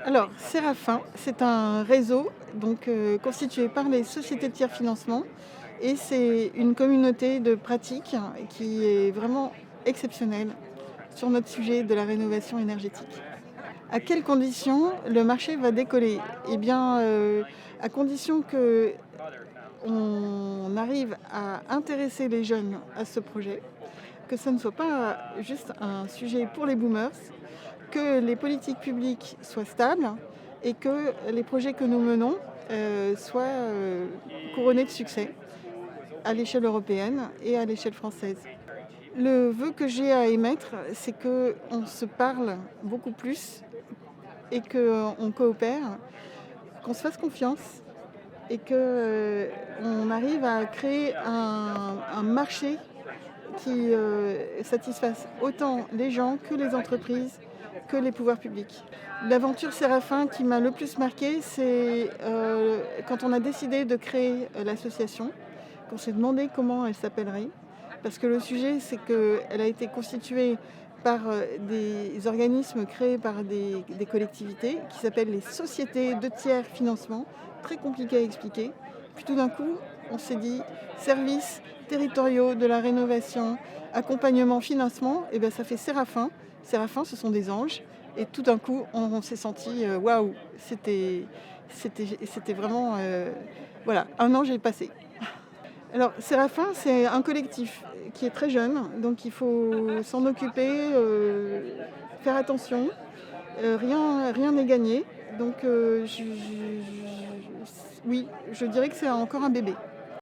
Alors, Séraphin, c'est un réseau constitué par les sociétés de tiers financement et c'est une communauté de pratiques qui est vraiment exceptionnelle sur notre sujet de la rénovation énergétique. À quelles conditions le marché va décoller? Eh bien, à condition qu'on arrive à intéresser les jeunes à ce projet, que ce ne soit pas juste un sujet pour les boomers, que les politiques publiques soient stables et que les projets que nous menons soient couronnés de succès à l'échelle européenne et à l'échelle française. Le vœu que j'ai à émettre, c'est qu'on se parle beaucoup plus et qu'on coopère, qu'on se fasse confiance et qu'on arrive à créer un marché qui satisfasse autant les gens que les entreprises, que les pouvoirs publics. L'aventure Séraphin qui m'a le plus marquée, c'est quand on a décidé de créer l'association, qu'on s'est demandé comment elle s'appellerait, parce que le sujet, c'est qu'elle a été constituée par des organismes créés par des collectivités qui s'appellent les sociétés de tiers financement, très compliqué à expliquer. Puis tout d'un coup, on s'est dit services territoriaux de la rénovation, accompagnement, financement, et bien ça fait Séraphin. Séraphin, ce sont des anges. Et tout d'un coup, on s'est senti waouh, c'était vraiment voilà, un ange est passé. Alors, Séraphin, c'est un collectif qui est très jeune, donc il faut s'en occuper, faire attention. Rien n'est gagné. Donc, oui, je dirais que c'est encore un bébé.